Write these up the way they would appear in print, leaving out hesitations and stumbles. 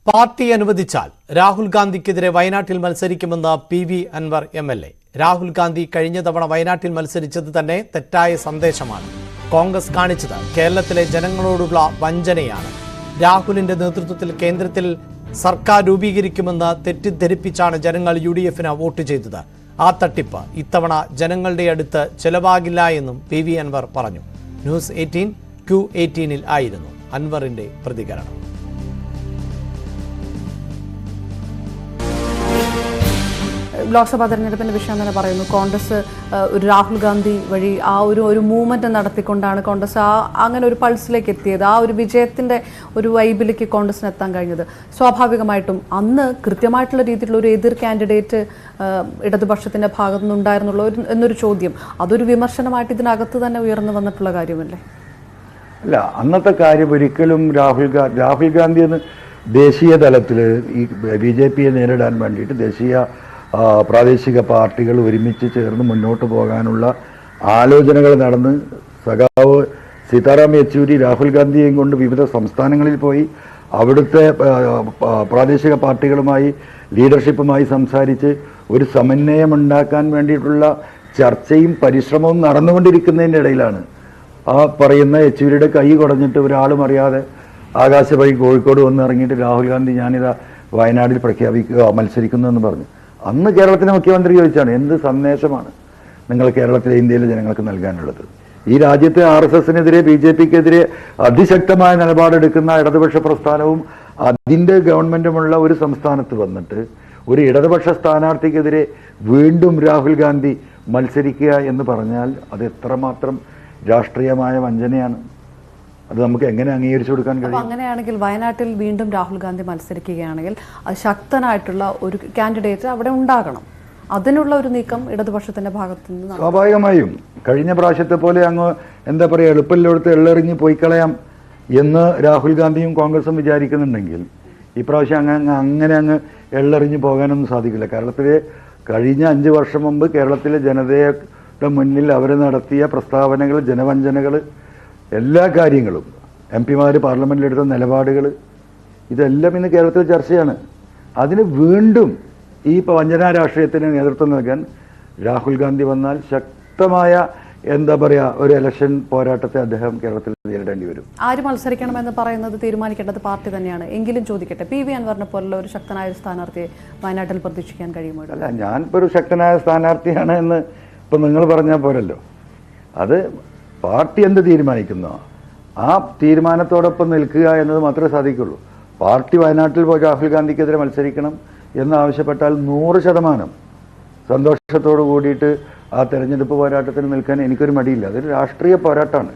Party അനുവദിച്ചാൽ രാഹുൽ ഗാന്ധിക്കെതിരെ വയനാട്ടിൽ മത്സരിക്കുമെന്ന് PV അൻവർ MLA. രാഹുൽ ഗാന്ധി കഴിഞ്ഞ തവണ വയനാട്ടിൽ മത്സരിച്ചത് തന്നെ തെറ്റായ സന്ദേശമാണ്. കോൺഗ്രസ് കാണിച്ചത് കേരളത്തിലെ ജനങ്ങളോടുള്ള വഞ്ചനയാണ്. രാഹുലിന്റെ നേതൃത്വത്തിൽ കേന്ദ്രത്തിൽ സർക്കാർ രൂപീകരിക്കുമെന്ന് തെറ്റിദ്ധരിപ്പിച്ചാണ് ജനങ്ങൾ UDF-ന് വോട്ട് ചെയ്തത്. ആ തട്ടിപ്പ് ഇത്തവണ ജനങ്ങളുടെ അടുത്ത് ചെലവാകില്ല എന്നും PV അൻവർ പറഞ്ഞു. ന്യൂസ് 18 Q18-ൽ ആയിരുന്നു അൻവറിന്റെ പ്രതികരണം. ലോക്സഭാ തെരഞ്ഞെടുപ്പിന്റെ വിഷയം തന്നെ പറയുന്നു. കോൺഗ്രസ് ഒരു രാഹുൽ ഗാന്ധി വഴി ആ ഒരു മൂവ്മെന്റ് നടത്തിക്കൊണ്ടാണ് കോൺഗ്രസ് അങ്ങനെ ഒരു പൾസിലേക്ക് എത്തിയത്. ആ ഒരു വിജയത്തിന്റെ ഒരു വൈബിലേക്ക് കോൺഗ്രസിന് എത്താൻ കഴിഞ്ഞത്. സ്വാഭാവികമായിട്ടും അന്ന് കൃത്യമായിട്ടുള്ള രീതിയിലുള്ള ഒരു എതിർ കാൻഡിഡേറ്റ് ഇടതുപക്ഷത്തിന്റെ ഭാഗത്തു നിന്നുണ്ടായിരുന്നുള്ളൂ എന്നൊരു ചോദ്യം, അതൊരു വിമർശനമായിട്ട് ഇതിനകത്ത് തന്നെ ഉയർന്നു വന്നിട്ടുള്ള കാര്യമല്ലേ? അല്ല, അന്നത്തെ കാര്യം ഒരിക്കലും രാഹുൽ ഗാന്ധി എന്ന് ദേശീയ തലത്തിൽ ഈ BJP-യെ നേരിടാൻ വേണ്ടിയിട്ട് ദേശീയ പ്രാദേശിക പാർട്ടികൾ ഒരുമിച്ച് ചേർന്ന് മുന്നോട്ട് പോകാനുള്ള ആലോചനകൾ നടന്ന് സഖാവ് സീതാറാം യെച്ചൂരി രാഹുൽ ഗാന്ധിയെയും കൊണ്ട് വിവിധ സംസ്ഥാനങ്ങളിൽ പോയി അവിടുത്തെ പ്രാദേശിക പാർട്ടികളുമായി ലീഡർഷിപ്പുമായി സംസാരിച്ച് ഒരു സമന്വയം ഉണ്ടാക്കാൻ വേണ്ടിയിട്ടുള്ള ചർച്ചയും പരിശ്രമവും നടന്നുകൊണ്ടിരിക്കുന്നതിൻ്റെ ഇടയിലാണ് ആ പറയുന്ന യെച്ചൂരിയുടെ കൈ കുടഞ്ഞിട്ട് ഒരാളും അറിയാതെ ആകാശവാണി കോഴിക്കോട് വന്ന് ഇറങ്ങിയിട്ട് രാഹുൽ ഗാന്ധി ഞാനിതാ വയനാട്ടിൽ മത്സരിക്കുന്നു എന്ന് പറഞ്ഞു. അന്ന് കേരളത്തിലെ മുഖ്യമന്ത്രി ചോദിച്ചാണ്, എന്ത് സന്ദേശമാണ് നിങ്ങൾ കേരളത്തിലെ ഇന്ത്യയിലെ ജനങ്ങൾക്ക് നൽകാനുള്ളത്? ഈ രാജ്യത്തെ RSS-നെതിരെ BJP-ക്കെതിരെ അതിശക്തമായ നിലപാടെടുക്കുന്ന ഇടതുപക്ഷ പ്രസ്ഥാനവും അതിൻ്റെ ഗവൺമെൻറ്റുമുള്ള ഒരു സംസ്ഥാനത്ത് വന്നിട്ട് ഒരു ഇടതുപക്ഷ സ്ഥാനാർത്ഥിക്കെതിരെ വീണ്ടും രാഹുൽ ഗാന്ധി മത്സരിക്കുക എന്ന് പറഞ്ഞാൽ അത് എത്രമാത്രം രാഷ്ട്രീയമായ വഞ്ചനയാണ്. അത് നമുക്ക് എങ്ങനെ അംഗീകരിച്ചു കൊടുക്കാൻ കഴിയും? അങ്ങനെയാണെങ്കിൽ വയനാട്ടിൽ വീണ്ടും രാഹുൽ ഗാന്ധി മത്സരിക്കുകയാണെങ്കിൽ അത് ശക്തനായിട്ടുള്ള ഒരു കാൻഡിഡേറ്റ് അവിടെ ഉണ്ടാകണം. അതിനുള്ള ഒരു നീക്കം ഇടതുപക്ഷത്തിന്റെ ഭാഗത്തു നിന്ന് സ്വാഭാവികമായും കഴിഞ്ഞ പ്രാവശ്യത്തെ പോലെ അങ്ങ് എന്താ പറയുക എളുപ്പമില്ലെടുത്ത് എള്ളെറിഞ്ഞ് പോയി കളയാം എന്ന് രാഹുൽ ഗാന്ധിയും കോൺഗ്രസും വിചാരിക്കുന്നുണ്ടെങ്കിൽ ഇപ്രാവശ്യം അങ്ങനെ അങ്ങ് എള്ളെറിഞ്ഞ് പോകാനൊന്നും സാധിക്കില്ല. കേരളത്തിലെ കഴിഞ്ഞ 5 വർഷം മുമ്പ് കേരളത്തിലെ ജനതയുടെ മുന്നിൽ അവർ നടത്തിയ പ്രസ്താവനകൾ, ജനവഞ്ചനകൾ, എല്ലാ കാര്യങ്ങളും MP-മാർ പാർലമെൻറ്റിലെടുത്ത നിലപാടുകൾ ഇതെല്ലാം ഇന്ന് കേരളത്തിൽ ചർച്ചയാണ്. അതിന് വീണ്ടും ഈ വഞ്ചനാ രാഷ്ട്രീയത്തിന് നേതൃത്വം നൽകാൻ രാഹുൽ ഗാന്ധി വന്നാൽ ശക്തമായ എന്താ പറയുക ഒരു ഇലക്ഷൻ പോരാട്ടത്തെ അദ്ദേഹം കേരളത്തിൽ നേരിടേണ്ടി വരും. ആര് മത്സരിക്കണമെന്ന് പറയുന്നത് തീരുമാനിക്കേണ്ടത് പാർട്ടി തന്നെയാണ്. എങ്കിലും ചോദിക്കട്ടെ, PV അൻവറിനെ പോലുള്ള ഒരു ശക്തനായ ഒരു സ്ഥാനാർത്ഥിയെ വയനാട്ടിൽ പ്രതീക്ഷിക്കാൻ കഴിയുമോ? അല്ല, ഞാനിപ്പോൾ ഒരു ശക്തനായ സ്ഥാനാർത്ഥിയാണ് എന്ന് ഇപ്പം നിങ്ങൾ പറഞ്ഞാൽ പോരല്ലോ. അത് പാർട്ടി എന്ത് തീരുമാനിക്കുന്നോ ആ തീരുമാനത്തോടൊപ്പം നിൽക്കുക എന്നത് മാത്രമേ സാധിക്കുള്ളൂ. പാർട്ടി വയനാട്ടിൽ രാഹുൽ ഗാന്ധിക്കെതിരെ മത്സരിക്കണം എന്നാവശ്യപ്പെട്ടാൽ 100% സന്തോഷത്തോടു കൂടിയിട്ട് ആ തെരഞ്ഞെടുപ്പ് പോരാട്ടത്തിന് നിൽക്കാൻ എനിക്കൊരു മടിയില്ല. അതൊരു രാഷ്ട്രീയ പോരാട്ടമാണ്.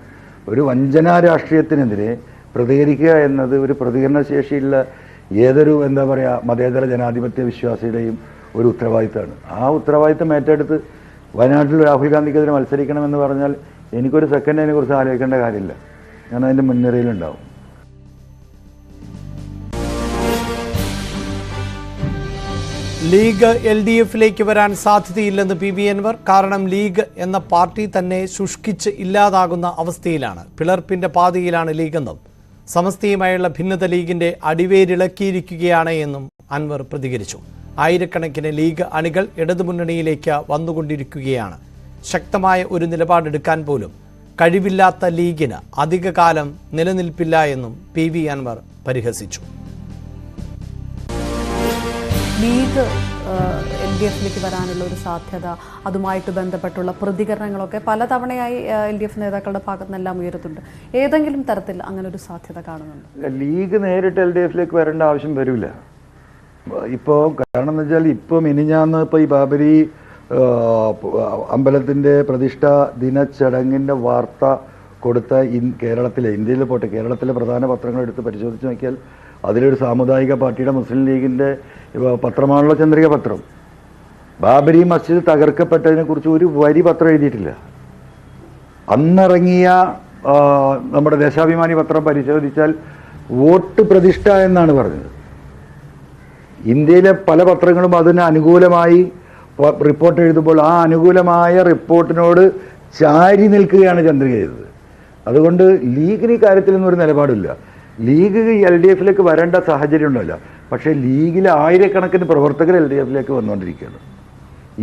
ഒരു വഞ്ചനാ രാഷ്ട്രീയത്തിനെതിരെ പ്രതികരിക്കുക എന്നത് ഒരു പ്രതികരണശേഷിയുള്ള ഏതൊരു എന്താ പറയുക മതേതര ജനാധിപത്യ വിശ്വാസിയുടെയും ഒരു ഉത്തരവാദിത്തമാണ്. ആ ഉത്തരവാദിത്തം ഏറ്റെടുത്ത് വയനാട്ടിൽ രാഹുൽ ഗാന്ധിക്കെതിരെ മത്സരിക്കണമെന്ന് പറഞ്ഞാൽ എനിക്കൊരു സെക്കൻഡ് അതിനെക്കുറിച്ച് ആലോചിക്കേണ്ട കാര്യമില്ല. ഞാൻ അതിൻ്റെ മുൻനിരയിലുണ്ടാവും. ലീഗ് LDF-ലേക്ക് വരാൻ സാധ്യതയില്ലെന്ന് PV അൻവർ. കാരണം ലീഗ് എന്ന പാർട്ടി തന്നെ ശുഷ്കിച്ച് ഇല്ലാതാകുന്ന അവസ്ഥയിലാണ്. പിളർപ്പിന്റെ പാതയിലാണ് ലീഗെന്നും സമസ്തയുമായുള്ള ഭിന്നത ലീഗിന്റെ അടിവേരിളക്കിയിരിക്കുകയാണ് എന്നും അൻവർ പ്രതികരിച്ചു. ആയിരക്കണക്കിന് ലീഗ് അണികൾ ഇടതുമുന്നണിയിലേക്ക് വന്നുകൊണ്ടിരിക്കുകയാണ്. ശക്തമായ ഒരു നിലപാടെടുക്കാൻ പോലും കഴിവില്ലാത്ത ലീഗിന് അധികകാലം നിലനിൽപ്പില്ല എന്നും PV അൻവർ പരിഹസിച്ചു. ലീഗ് LDF-ലേക്ക് വരാനുള്ള ഒരു സാധ്യത, അതുമായിട്ട് ബന്ധപ്പെട്ടുള്ള പ്രതികരണങ്ങളൊക്കെ പലതവണയായി LDF നേതാക്കളുടെ ഭാഗത്തു നിന്നെല്ലാം ഉയരുന്നുണ്ട്. ഏതെങ്കിലും തരത്തിൽ അങ്ങനെ ഒരു സാധ്യത കാണുന്നുണ്ട്? ലീഗ് നേരിട്ട് LDF-ലേക്ക് വരേണ്ട ആവശ്യം വരില്ല. ഇപ്പോൾ കാരണം എന്ന് വെച്ചാൽ ഇപ്പോൾ മിനിഞ്ഞാന്ന് ഇപ്പോൾ ഈ ബാബരി അമ്പലത്തിൻ്റെ പ്രതിഷ്ഠാ ദിന ചടങ്ങിൻ്റെ വാർത്ത കൊടുത്ത കേരളത്തിലെ ഇന്ത്യയിൽ പോട്ടെ കേരളത്തിലെ പ്രധാന പത്രങ്ങൾ എടുത്ത് പരിശോധിച്ച് നോക്കിയാൽ അതിലൊരു സാമുദായിക പാർട്ടിയുടെ മുസ്ലിം ലീഗിൻ്റെ പത്രമാണല്ലോ ചന്ദ്രിക പത്രം. ബാബരി മസ്ജിദ് തകർക്കപ്പെട്ടതിനെക്കുറിച്ച് ഒരു വരി പത്രം എഴുതിയിട്ടില്ല. അന്നിറങ്ങിയ നമ്മുടെ ദേശാഭിമാനി പത്രം പരിശോധിച്ചാൽ വോട്ട് പ്രതിഷ്ഠ എന്നാണ് പറഞ്ഞത്. ഇന്ത്യയിലെ പല പത്രങ്ങളും അതിന് അനുകൂലമായി റിപ്പോർട്ട് എഴുതുമ്പോൾ ആ അനുകൂലമായ റിപ്പോർട്ടിനോട് ചാരി നിൽക്കുകയാണ് ചന്ദ്രിക ചെയ്തത്. അതുകൊണ്ട് ലീഗിന് ഈ കാര്യത്തിലൊന്നും ഒരു നിലപാടില്ല. ലീഗ് LDF-ലേക്ക് വരേണ്ട സാഹചര്യം ഉണ്ടല്ല. പക്ഷേ ലീഗിലെ ആയിരക്കണക്കിന് പ്രവർത്തകർ LDF-ലേക്ക് വന്നുകൊണ്ടിരിക്കുകയാണ്.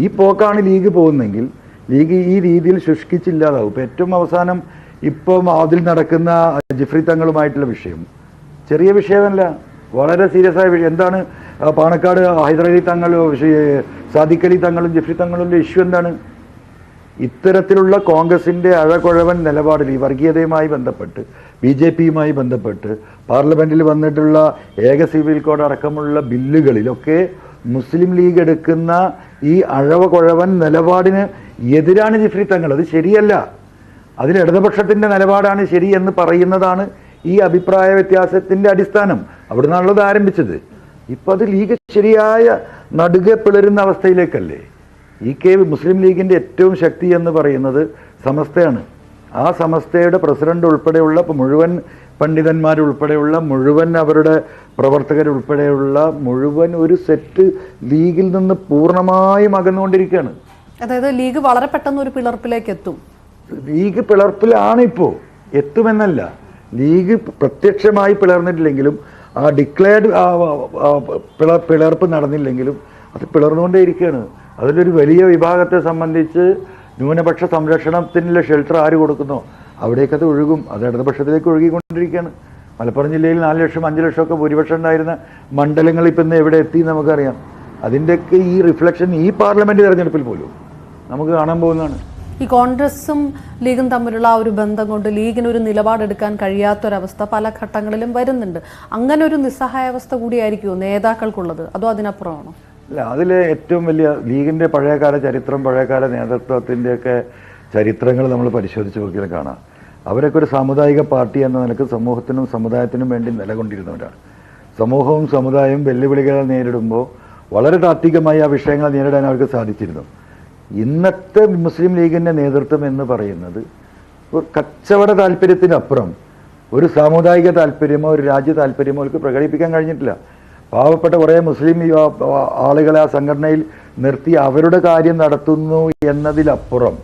ഈ പോക്കാണ് ലീഗ് പോകുന്നതെങ്കിൽ ലീഗ് ഈ രീതിയിൽ ശുഷ്കിച്ചില്ലാതാവും. ഇപ്പോൾ ഏറ്റവും അവസാനം ഇപ്പം അതിൽ നടക്കുന്ന ജിഫ്രി തങ്ങളുമായിട്ടുള്ള വിഷയം ചെറിയ വിഷയമല്ല, വളരെ സീരിയസ് ആയ വിഷയം. എന്താണ് പാണക്കാട് ഹൈദരലി തങ്ങളും സാദിഖ് അലി തങ്ങളും ജിഫ്രി തങ്ങളുടെ ഇഷ്യൂ എന്താണ്? ഇത്തരത്തിലുള്ള കോൺഗ്രസിൻ്റെ അഴകുഴവൻ നിലപാടിൽ ഈ വർഗീയതയുമായി ബന്ധപ്പെട്ട് BJP-യുമായി ബന്ധപ്പെട്ട് പാർലമെൻറ്റിൽ വന്നിട്ടുള്ള ഏക സിവിൽ കോഡ് അടക്കമുള്ള ബില്ലുകളിലൊക്കെ മുസ്ലിം ലീഗ് എടുക്കുന്ന ഈ അഴകുഴവൻ നിലപാടിന് എതിരാണ് ജിഫ്രി തങ്ങൾ. അത് ശരിയല്ല. അതിൽ ഇടതുപക്ഷത്തിൻ്റെ നിലപാടാണ് ശരി എന്ന് പറയുന്നതാണ് ഈ അഭിപ്രായ വ്യത്യാസത്തിൻ്റെ അടിസ്ഥാനം. അവിടെ നിന്നാണുള്ളത് ആരംഭിച്ചത്. ഇപ്പം അത് ലീഗ് ശരിയായ നടുകെ പിളരുന്ന അവസ്ഥയിലേക്കല്ലേ. മുസ്ലിം ലീഗിൻ്റെ ഏറ്റവും ശക്തി എന്ന് പറയുന്നത് സമസ്തയാണ്. ആ സമസ്തയുടെ പ്രസിഡന്റ് ഉൾപ്പെടെയുള്ള മുഴുവൻ പണ്ഡിതന്മാരുൾപ്പെടെയുള്ള മുഴുവൻ അവരുടെ പ്രവർത്തകരുൾപ്പെടെയുള്ള മുഴുവൻ ഒരു സെറ്റ് ലീഗിൽ നിന്ന് പൂർണ്ണമായും അകന്നുകൊണ്ടിരിക്കുകയാണ്. അതായത് ലീഗ് വളരെ പെട്ടെന്ന് ഒരു പിളർപ്പിലേക്ക് എത്തും. ലീഗ് പിളർപ്പിലാണ് ഇപ്പോൾ, എത്തുമെന്നല്ല. ലീഗ് പ്രത്യക്ഷമായി പിളർന്നിട്ടില്ലെങ്കിലും ആ ഡിക്ലെയർഡ് പിളർപ്പ് നടന്നില്ലെങ്കിലും അത് പിളർന്നുകൊണ്ടേയിരിക്കുകയാണ്. അതിലൊരു വലിയ വിഭാഗത്തെ സംബന്ധിച്ച് ന്യൂനപക്ഷ സംരക്ഷണത്തിനുള്ള ഷെൽട്ടർ ആര് കൊടുക്കുന്നോ അവിടേക്കത് ഒഴുകും. അത് ഇടതുപക്ഷത്തിലേക്ക് ഒഴുകിക്കൊണ്ടിരിക്കുകയാണ്. മലപ്പുറം ജില്ലയിൽ 4 ലക്ഷം 5 ലക്ഷമൊക്കെ ഭൂരിപക്ഷം ഉണ്ടായിരുന്ന മണ്ഡലങ്ങൾ ഇപ്പം ഇന്ന് എവിടെ എത്തി നമുക്കറിയാം. അതിൻ്റെയൊക്കെ ഈ റിഫ്ലക്ഷൻ ഈ പാർലമെൻറ്റ് തെരഞ്ഞെടുപ്പിൽ പോലും നമുക്ക് കാണാൻ പോകുന്നതാണ്. ഈ കോൺഗ്രസും ലീഗും തമ്മിലുള്ള ആ ഒരു ബന്ധം കൊണ്ട് ലീഗിന് ഒരു നിലപാടെടുക്കാൻ കഴിയാത്തൊരവസ്ഥ പല ഘട്ടങ്ങളിലും വരുന്നുണ്ട്. അങ്ങനെ ഒരു നിസ്സഹായാവസ്ഥ കൂടിയായിരിക്കുമോ നേതാക്കൾക്കുള്ളത്, അതോ അതിനപ്പുറമാണോ? അല്ല, അതിൽ ഏറ്റവും വലിയ ലീഗിൻ്റെ പഴയകാല ചരിത്രം, പഴയകാല നേതൃത്വത്തിൻ്റെയൊക്കെ ചരിത്രങ്ങൾ നമ്മൾ പരിശോധിച്ച് നോക്കിയാൽ കാണാം. അവരൊക്കെ ഒരു സാമുദായിക പാർട്ടി എന്ന നിലക്ക് സമൂഹത്തിനും സമുദായത്തിനും വേണ്ടി നിലകൊണ്ടിരുന്നവരാണ്. സമൂഹവും സമുദായവും വെല്ലുവിളികളെ നേരിടുമ്പോൾ വളരെ താത്വികമായി ആ വിഷയങ്ങൾ നേരിടാൻ അവർക്ക് സാധിച്ചിരുന്നു. ഇന്നത്തെ മുസ്ലിം ലീഗിൻ്റെ നേതൃത്വം എന്ന് പറയുന്നത് ഒരു കച്ചവട താല്പര്യത്തിനപ്പുറം ഒരു സാമുദായിക താല്പര്യമോ ഒരു രാജ്യ താല്പര്യമോ അവർക്ക് പ്രകടിപ്പിക്കാൻ കഴിഞ്ഞിട്ടില്ല. പാവപ്പെട്ട കുറേ മുസ്ലിം ആളുകളെ ആ സംഘടനയിൽ നിർത്തി അവരുടെ കാര്യം നടത്തുന്നു എന്നതിലപ്പുറം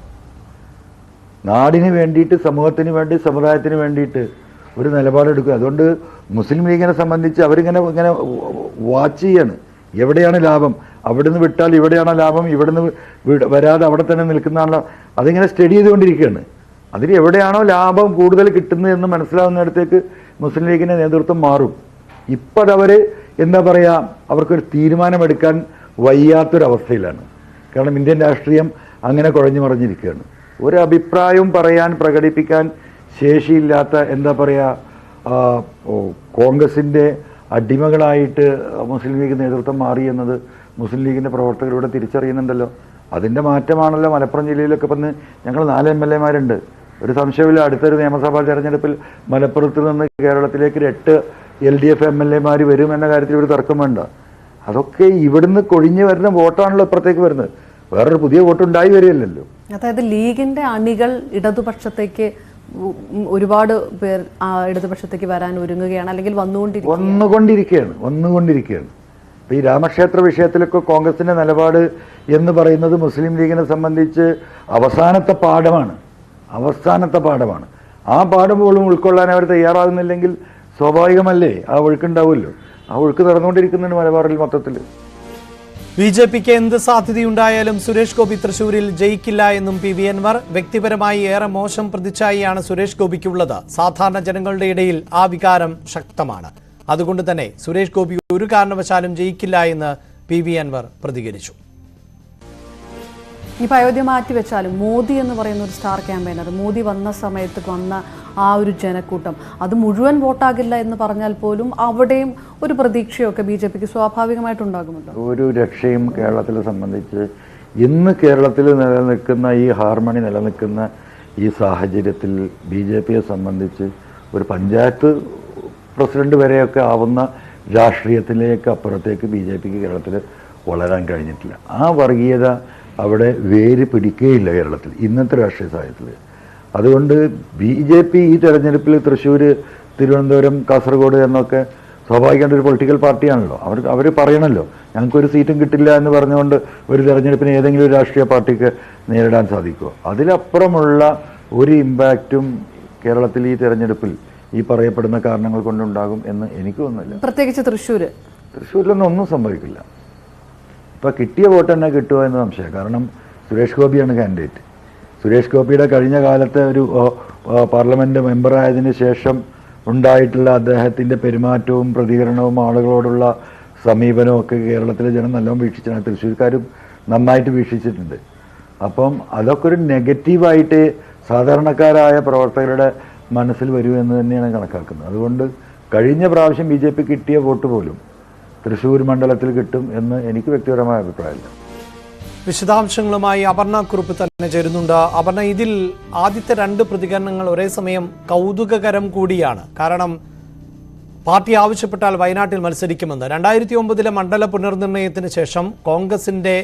നാടിന് വേണ്ടിയിട്ട്, സമൂഹത്തിന് വേണ്ടി, സമുദായത്തിന് വേണ്ടിയിട്ട് ഒരു നിലപാടെടുക്കുക. അതുകൊണ്ട് മുസ്ലിം ലീഗിനെ സംബന്ധിച്ച് അവരിങ്ങനെ വാച്ച് ചെയ്യാണ്. എവിടെയാണ് ലാഭം, അവിടുന്ന് വിട്ടാൽ ഇവിടെയാണോ ലാഭം, ഇവിടുന്ന് വരാതെ അവിടെ തന്നെ നിൽക്കുന്നതാണല്ലോ. അതിങ്ങനെ സ്റ്റഡി ചെയ്തുകൊണ്ടിരിക്കുകയാണ്. അതിൽ എവിടെയാണോ ലാഭം കൂടുതൽ കിട്ടുന്നത് എന്ന് മനസ്സിലാവുന്നിടത്തേക്ക് മുസ്ലിം ലീഗിൻ്റെ നേതൃത്വം മാറും. ഇപ്പം അതവർ എന്താ പറയുക, അവർക്കൊരു തീരുമാനമെടുക്കാൻ വയ്യാത്തൊരവസ്ഥയിലാണ്. കാരണം ഇന്ത്യൻ രാഷ്ട്രീയം അങ്ങനെ കുഴഞ്ഞു മറിഞ്ഞിരിക്കുകയാണ്. ഒരു അഭിപ്രായവും പറയാൻ, പ്രകടിപ്പിക്കാൻ ശേഷിയില്ലാത്ത എന്താ പറയുക കോൺഗ്രസിൻ്റെ അടിമകളായിട്ട് മുസ്ലിം ലീഗ് നേതൃത്വം മാറി എന്നത് മുസ്ലിം ലീഗിൻ്റെ പ്രവർത്തകരുടെ തിരിച്ചറിയുന്നുണ്ടല്ലോ. അതിൻ്റെ മാറ്റമാണല്ലോ. മലപ്പുറം ജില്ലയിലൊക്കെ ഇപ്പം ഞങ്ങൾ 4 MLA-മാരുണ്ട്. ഒരു സംശയമില്ല, അടുത്തൊരു നിയമസഭാ തെരഞ്ഞെടുപ്പിൽ മലപ്പുറത്ത് നിന്ന് കേരളത്തിലേക്ക് 8 LDF MLA-മാർ വരുമെന്ന കാര്യത്തിൽ ഒരു തർക്കം വേണ്ട. അതൊക്കെ ഇവിടുന്ന് കൊഴിഞ്ഞ് വരുന്ന വോട്ടാണല്ലോ ഇപ്പുറത്തേക്ക് വരുന്നത്. വേറൊരു പുതിയ വോട്ട് ഉണ്ടായി വരികയല്ലോ. അതായത് ലീഗിന്റെ അണികൾ ഇടതുപക്ഷത്തേക്ക് ഒരുപാട് പേർ ഇടതുപക്ഷത്തേക്ക് വരാൻ ഒരുങ്ങുകയാണ്, അല്ലെങ്കിൽ വന്നുകൊണ്ടിരിക്കുകയാണ്. ഇപ്പം ഈ രാമക്ഷേത്ര വിഷയത്തിലൊക്കെ കോൺഗ്രസിൻ്റെ നിലപാട് എന്ന് പറയുന്നത് മുസ്ലിം ലീഗിനെ സംബന്ധിച്ച് അവസാനത്തെ പാഠമാണ്. ആ പാഠം പോലും ഉൾക്കൊള്ളാൻ അവർ തയ്യാറാകുന്നില്ലെങ്കിൽ സ്വാഭാവികമല്ലേ ആ ഒഴുക്കുണ്ടാവുമല്ലോ. ആ ഒഴുക്ക് നടന്നുകൊണ്ടിരിക്കുന്നുണ്ട് മലബാറിൽ മൊത്തത്തിൽ. BJP-ക്ക് എന്ത് സാധ്യതയുണ്ടായാലും സുരേഷ് ഗോപി തൃശൂരിൽ ജയിക്കില്ല എന്നും PV അൻവർ. വ്യക്തിപരമായി ഏറെ മോശം പ്രതിച്ഛായയാണ് സുരേഷ് ഗോപിക്കുള്ളത്. സാധാരണ ജനങ്ങളുടെ ഇടയിൽ ആ വികാരം ശക്തമാണ്. അതുകൊണ്ട് തന്നെ സുരേഷ് ഗോപി ഒരു കാരണവശാലും ജയിക്കില്ല എന്ന് PV അൻവർ പ്രതികരിച്ചു. ഇപ്പം അയോധ്യ മാറ്റിവെച്ചാലും മോദി എന്ന് പറയുന്ന ഒരു സ്റ്റാർ ക്യാമ്പയിനർ, മോദി വന്ന സമയത്ത് വന്ന ആ ഒരു ജനക്കൂട്ടം, അത് മുഴുവൻ വോട്ടാകില്ല എന്ന് പറഞ്ഞാൽ പോലും അവിടെയും ഒരു പ്രതീക്ഷയൊക്കെ BJP-ക്ക് സ്വാഭാവികമായിട്ടുണ്ടാകുമല്ലോ. ഒരു രക്ഷയും കേരളത്തിലെ സംബന്ധിച്ച് ഇന്ന് കേരളത്തിൽ നിലനിൽക്കുന്ന ഈ ഹാർമണി നിലനിൽക്കുന്ന ഈ സാഹചര്യത്തിൽ BJP-യെ സംബന്ധിച്ച് ഒരു പഞ്ചായത്ത് പ്രസിഡന്റ് വരെയൊക്കെ ആവുന്ന രാഷ്ട്രീയത്തിലേക്ക് അപ്പുറത്തേക്ക് BJP-ക്ക് കേരളത്തിൽ വളരാൻ കഴിഞ്ഞിട്ടില്ല. ആ വർഗീയത അവിടെ വേര് പിടിക്കുകയില്ല കേരളത്തിൽ ഇന്നത്തെ രാഷ്ട്രീയ സാഹചര്യത്തിൽ. അതുകൊണ്ട് BJP ഈ തെരഞ്ഞെടുപ്പിൽ തൃശ്ശൂർ, തിരുവനന്തപുരം, കാസർഗോഡ് എന്നൊക്കെ സ്വാഭാവികമായിട്ട് ഒരു പൊളിറ്റിക്കൽ പാർട്ടിയാണല്ലോ. അവർ പറയണമല്ലോ ഞങ്ങൾക്കൊരു സീറ്റും കിട്ടില്ല എന്ന് പറഞ്ഞുകൊണ്ട് ഒരു തെരഞ്ഞെടുപ്പിന് ഏതെങ്കിലും ഒരു രാഷ്ട്രീയ പാർട്ടിക്ക് നേരിടാൻ സാധിക്കുമോ? അതിലപ്പുറമുള്ള ഒരു ഇമ്പാക്റ്റും കേരളത്തിൽ ഈ തെരഞ്ഞെടുപ്പിൽ ഈ പറയപ്പെടുന്ന കാരണങ്ങൾ കൊണ്ടുണ്ടാകും എന്ന് എനിക്ക് തോന്നുന്നില്ല. പ്രത്യേകിച്ച് തൃശ്ശൂർ തൃശ്ശൂരിലൊന്നും ഒന്നും സംഭവിക്കില്ല. ഇപ്പോൾ കിട്ടിയ വോട്ട് തന്നെ കിട്ടുമോ എന്ന് സംശയം. കാരണം സുരേഷ് ഗോപിയാണ് കാൻഡിഡേറ്റ്. സുരേഷ് ഗോപിയുടെ കഴിഞ്ഞ കാലത്തെ ഒരു പാർലമെൻറ്റ് മെമ്പറായതിന് ശേഷം ഉണ്ടായിട്ടുള്ള അദ്ദേഹത്തിൻ്റെ പെരുമാറ്റവും പ്രതികരണവും ആളുകളോടുള്ള സമീപനവും ഒക്കെ കേരളത്തിലെ ജനം നല്ലോണം വീക്ഷിച്ചാണ്. തൃശ്ശൂർക്കാരും നന്നായിട്ട് വീക്ഷിച്ചിട്ടുണ്ട്. അപ്പം അതൊക്കെ ഒരു നെഗറ്റീവായിട്ട് സാധാരണക്കാരായ പ്രവർത്തകരുടെ മനസ്സിൽ വരൂ എന്ന് തന്നെയാണ് കണക്കാക്കുന്നത്. അതുകൊണ്ട് കഴിഞ്ഞ പ്രാവശ്യം BJP കിട്ടിയ വോട്ട് പോലും തൃശ്ശൂർ മണ്ഡലത്തിൽ കിട്ടും എന്ന് എനിക്ക് വ്യക്തിപരമായ അഭിപ്രായമില്ല. വിശദാംശങ്ങളുമായി അപർണ കുറുപ്പ് തന്നെ ചേരുന്നുണ്ട്. അപർണ, ഇതിൽ ആദ്യത്തെ 2 പ്രതികരണങ്ങൾ ഒരേ സമയം കൗതുകകരം കൂടിയാണ്. കാരണം പാർട്ടി ആവശ്യപ്പെട്ടാൽ വയനാട്ടിൽ മത്സരിക്കുമെന്ന്. 2009 മണ്ഡല പുനർനിർണയത്തിന് ശേഷം കോൺഗ്രസിന്റെ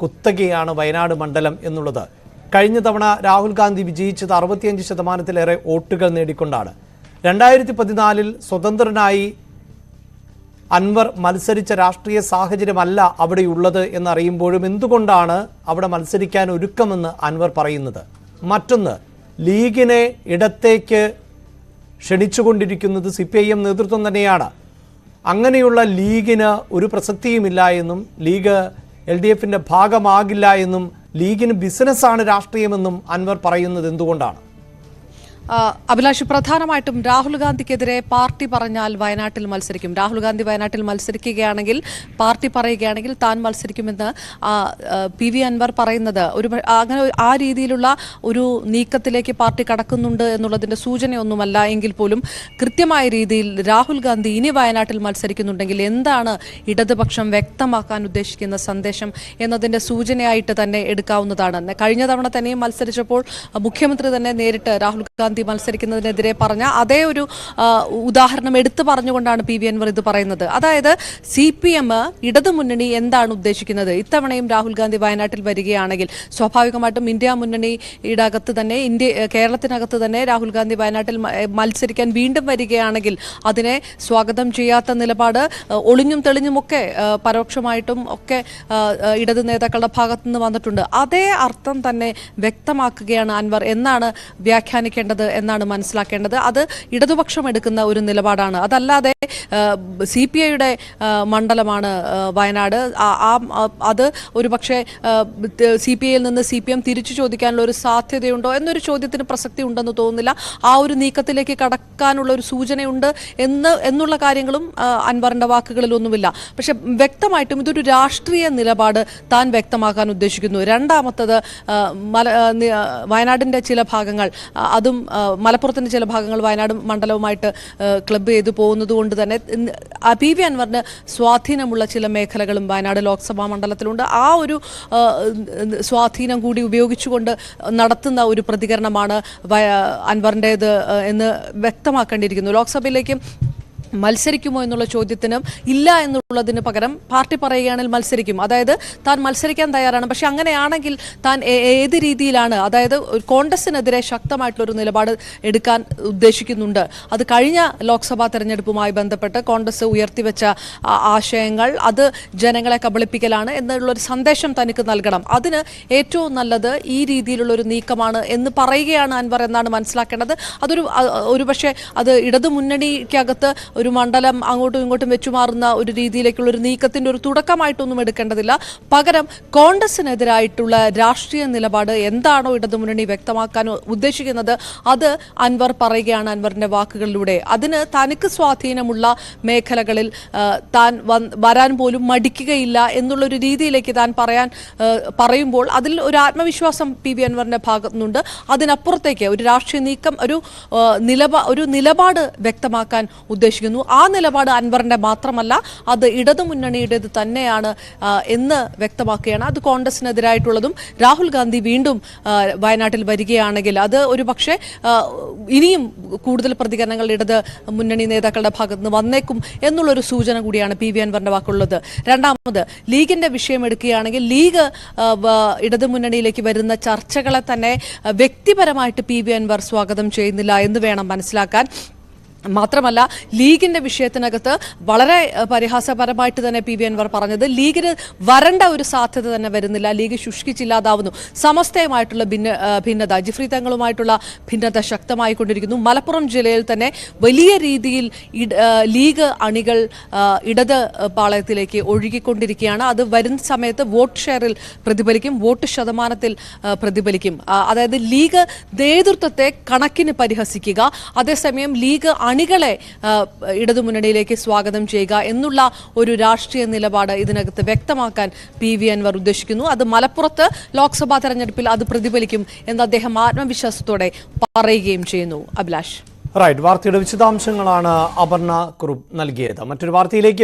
കുത്തകയാണ് വയനാട് മണ്ഡലം എന്നുള്ളത്. കഴിഞ്ഞ തവണ രാഹുൽ ഗാന്ധി വിജയിച്ചത് 65%-ലേറെ വോട്ടുകൾ നേടിക്കൊണ്ടാണ്. 2014 സ്വതന്ത്രനായി അൻവർ മത്സരിച്ച രാഷ്ട്രീയ സാഹചര്യമല്ല അവിടെയുള്ളത് എന്നറിയുമ്പോഴും എന്തുകൊണ്ടാണ് അവിടെ മത്സരിക്കാൻ ഒരുക്കമെന്ന് അൻവർ പറയുന്നത്? മറ്റൊന്ന്, ലീഗിനെ ഇടത്തേക്ക് ക്ഷണിച്ചുകൊണ്ടിരിക്കുന്നത് CPIM നേതൃത്വം തന്നെയാണ്. അങ്ങനെയുള്ള ലീഗിന് ഒരു പ്രസക്തിയുമില്ല എന്നും ലീഗ് LDFിൻ്റെ ഭാഗമാകില്ല എന്നും ലീഗിന് ബിസിനസ്സാണ് രാഷ്ട്രീയമെന്നും അൻവർ പറയുന്നത് എന്തുകൊണ്ടാണ്? അഭിലാഷ്, പ്രധാനമായിട്ടും രാഹുൽ ഗാന്ധിക്കെതിരെ പാർട്ടി പറഞ്ഞാൽ വയനാട്ടിൽ മത്സരിക്കും. രാഹുൽ ഗാന്ധി വയനാട്ടിൽ മത്സരിക്കുകയാണെങ്കിൽ, പാർട്ടി പറയുകയാണെങ്കിൽ താൻ മത്സരിക്കുമെന്ന് PV അൻവർ പറയുന്നത് അങ്ങനെ ആ രീതിയിലുള്ള ഒരു നീക്കത്തിലേക്ക് പാർട്ടി കടക്കുന്നുണ്ട് എന്നുള്ളതിൻ്റെ സൂചനയൊന്നുമല്ല. എങ്കിൽ പോലും കൃത്യമായ രീതിയിൽ രാഹുൽ ഗാന്ധി ഇനി വയനാട്ടിൽ മത്സരിക്കുന്നുണ്ടെങ്കിൽ എന്താണ് ഇടതുപക്ഷം വ്യക്തമാക്കാൻ ഉദ്ദേശിക്കുന്ന സന്ദേശം എന്നതിൻ്റെ സൂചനയായിട്ട് തന്നെ എടുക്കാവുന്നതാണ്. കഴിഞ്ഞ തവണ തന്നെയും മത്സരിച്ചപ്പോൾ മുഖ്യമന്ത്രി തന്നെ നേരിട്ട് രാഹുൽ ഗാന്ധി മത്സരിക്കുന്നതിനെതിരെ പറഞ്ഞ അതേ ഒരു ഉദാഹരണം എടുത്തു പറഞ്ഞുകൊണ്ടാണ് PV അൻവർ ഇത് പറയുന്നത്. അതായത് CPM ഇടതുമുന്നണി എന്താണ് ഉദ്ദേശിക്കുന്നത്? ഇത്തവണയും രാഹുൽ ഗാന്ധി വയനാട്ടിൽ വരികയാണെങ്കിൽ സ്വാഭാവികമായിട്ടും ഇന്ത്യ മുന്നണിയുടെ അകത്ത് തന്നെ കേരളത്തിനകത്ത് തന്നെ രാഹുൽ ഗാന്ധി വയനാട്ടിൽ മത്സരിക്കാൻ വീണ്ടും വരികയാണെങ്കിൽ അതിനെ സ്വാഗതം ചെയ്യാത്ത നിലപാട് ഒളിഞ്ഞും തെളിഞ്ഞുമൊക്കെ പരോക്ഷമായിട്ടും ഒക്കെ ഇടത് നേതാക്കളുടെ ഭാഗത്തു നിന്ന് വന്നിട്ടുണ്ട്. അതേ അർത്ഥം തന്നെ വ്യക്തമാക്കുകയാണ് അൻവർ എന്നാണ് വ്യാഖ്യാനിക്കേണ്ടത് എന്നാണ് മനസ്സിലാക്കേണ്ടത്. അത് ഇടതുപക്ഷം എടുക്കുന്ന ഒരു നിലപാടാണ്. അതല്ലാതെ CPIയുടെ മണ്ഡലമാണ് വയനാട്. അത് ഒരു പക്ഷേ CPIയിൽ നിന്ന് CPM തിരിച്ചു ചോദിക്കാനുള്ള ഒരു സാധ്യതയുണ്ടോ എന്നൊരു ചോദ്യത്തിന് പ്രസക്തി ഉണ്ടെന്ന് തോന്നുന്നില്ല. ആ ഒരു നീക്കത്തിലേക്ക് കടക്കാനുള്ള ഒരു സൂചനയുണ്ട് എന്നുള്ള കാര്യങ്ങളും അൻവറിന്റെ വാക്കുകളിലൊന്നുമില്ല. പക്ഷെ വ്യക്തമായിട്ടും ഇതൊരു രാഷ്ട്രീയ നിലപാട് താൻ വ്യക്തമാക്കാൻ ഉദ്ദേശിക്കുന്നു. രണ്ടാമത്തത്, വയനാടിന്റെ ചില ഭാഗങ്ങൾ, അതും മലപ്പുറത്തിന്റെ ചില ഭാഗങ്ങൾ വയനാട് മണ്ഡലവുമായിട്ട് ക്ലബ് ചെയ്തു പോകുന്നത് കൊണ്ട് തന്നെ PV അൻവറിന് സ്വാധീനമുള്ള ചില മേഖലകളും വയനാട് ലോക്സഭാ മണ്ഡലത്തിലുണ്ട്. ആ ഒരു സ്വാധീനം കൂടി ഉപയോഗിച്ചുകൊണ്ട് നടത്തുന്ന ഒരു പ്രതികരണമാണ് അൻവറിൻ്റേത് എന്ന് വ്യക്തമാക്കേണ്ടിയിരിക്കുന്നു. ലോക്സഭയിലേക്ക് മത്സരിക്കുമോ എന്നുള്ള ചോദ്യത്തിനും ഇല്ല എന്നുള്ളതിന് പകരം പാർട്ടി പറയുകയാണെങ്കിൽ മത്സരിക്കും. അതായത് താൻ മത്സരിക്കാൻ തയ്യാറാണ്. പക്ഷെ അങ്ങനെയാണെങ്കിൽ താൻ ഏത് രീതിയിലാണ്, അതായത് കോൺഗ്രസിനെതിരെ ശക്തമായിട്ടുള്ളൊരു നിലപാട് എടുക്കാൻ ഉദ്ദേശിക്കുന്നുണ്ട്. അത് കഴിഞ്ഞ ലോക്സഭാ തെരഞ്ഞെടുപ്പുമായി ബന്ധപ്പെട്ട് കോൺഗ്രസ് ഉയർത്തിവെച്ച ആശയങ്ങൾ അത് ജനങ്ങളെ കബളിപ്പിക്കലാണ് എന്നുള്ളൊരു സന്ദേശം തനിക്ക് നൽകണം. അതിന് ഏറ്റവും നല്ലത് ഈ രീതിയിലുള്ളൊരു നീക്കമാണ് എന്ന് പറയുകയാണ് അൻവർ എന്നാണ് മനസ്സിലാക്കേണ്ടത്. ഒരു പക്ഷേ അത് ഇടതുമുന്നണിക്കകത്ത് ഒരു മണ്ഡലം അങ്ങോട്ടും ഇങ്ങോട്ടും വെച്ചുമാറുന്ന ഒരു രീതിയിലേക്കുള്ള ഒരു നീക്കത്തിന്റെ ഒരു തുടക്കമായിട്ടൊന്നും എടുക്കേണ്ടതില്ല. പകരം കോൺഗ്രസിനെതിരായിട്ടുള്ള രാഷ്ട്രീയ നിലപാട് എന്താണോ ഇടതുമുന്നണി വ്യക്തമാക്കാൻ ഉദ്ദേശിക്കുന്നത് അത് അൻവർ പറയുകയാണ് അൻവറിന്റെ വാക്കുകളിലൂടെ. അതിന് തനിക്ക് സ്വാധീനമുള്ള മേഖലകളിൽ താൻ വരാൻ പോലും മടിക്കുകയില്ല എന്നുള്ളൊരു രീതിയിലേക്ക് താൻ പറയുമ്പോൾ അതിൽ ഒരു ആത്മവിശ്വാസം PV അൻവറിന്റെ ഭാഗത്തുനിന്നുണ്ട്. അതിനപ്പുറത്തേക്ക് ഒരു രാഷ്ട്രീയ നീക്കം, ഒരു നിലപാട് വ്യക്തമാക്കാൻ ഉദ്ദേശിക്കുന്നു. ആ നിലപാട് അൻവറിന്റെ മാത്രമല്ല, അത് ഇടതുമുന്നണിയുടേത് തന്നെയാണ് എന്ന് വ്യക്തമാക്കുകയാണ്. അത് കോൺഗ്രസിനെതിരായിട്ടുള്ളതും രാഹുൽ ഗാന്ധി വീണ്ടും വയനാട്ടിൽ വരികയാണെങ്കിൽ അത് ഒരു പക്ഷേ ഇനിയും കൂടുതൽ പ്രതികരണങ്ങൾ ഇടത് മുന്നണി നേതാക്കളുടെ ഭാഗത്ത് നിന്ന് വന്നേക്കും എന്നുള്ളൊരു സൂചന കൂടിയാണ് PV അൻവറിന്റെ വാക്കുള്ളത്. രണ്ടാമത്, ലീഗിന്റെ വിഷയം എടുക്കുകയാണെങ്കിൽ ലീഗ് ഇടതുമുന്നണിയിലേക്ക് വരുന്ന ചർച്ചകളെ തന്നെ വ്യക്തിപരമായിട്ട് PV അൻവർ സ്വാഗതം ചെയ്യുന്നില്ല എന്ന് വേണം മനസ്സിലാക്കാൻ. മാത്രമല്ല ലീഗിന്റെ വിഷയത്തിനകത്ത് വളരെ പരിഹാസപരമായിട്ട് തന്നെ പി വി അൻവർ പറഞ്ഞത് ലീഗിന് വരേണ്ട ഒരു സാധ്യത തന്നെ വരുന്നില്ല, ലീഗ് ശുഷ്കിച്ചില്ലാതാവുന്നു, സമസ്തയുമായിട്ടുള്ള ഭിന്നത, ജിഫ്രി തങ്ങളുമായിട്ടുള്ള ഭിന്നത ശക്തമായിക്കൊണ്ടിരിക്കുന്നു. മലപ്പുറം ജില്ലയിൽ തന്നെ വലിയ രീതിയിൽ ലീഗ് അണികൾ ഇടത് പാളയത്തിലേക്ക് ഒഴുകിക്കൊണ്ടിരിക്കുകയാണ്. അത് വരുന്ന സമയത്ത് വോട്ട് ഷെയറിൽ പ്രതിഫലിക്കും, വോട്ട് ശതമാനത്തിൽ പ്രതിഫലിക്കും. അതായത് ലീഗ് നേതൃത്വത്തെ കണക്കിന് പരിഹസിക്കുക, അതേസമയം ലീഗ് അണികളെ ഇടതുമുന്നണിയിലേക്ക് സ്വാഗതം ചെയ്യുക എന്നുള്ള ഒരു രാഷ്ട്രീയ നിലപാട് ഇതിനകത്ത് വ്യക്തമാക്കാൻ പി വി അൻവർ ഉദ്ദേശിക്കുന്നു. അത് മലപ്പുറത്ത് ലോക്സഭാ തെരഞ്ഞെടുപ്പിൽ അത് പ്രതിഫലിക്കും എന്ന് അദ്ദേഹം ആത്മവിശ്വാസത്തോടെ പറയുകയും ചെയ്യുന്നു. അഭിലാഷ്. റൈറ്റ്, വാർത്തയുടെ വിശദാംശങ്ങളാണ് അപർണ കുറുപ്പ് നൽകിയത്. മറ്റൊരു വാർത്തയിലേക്ക്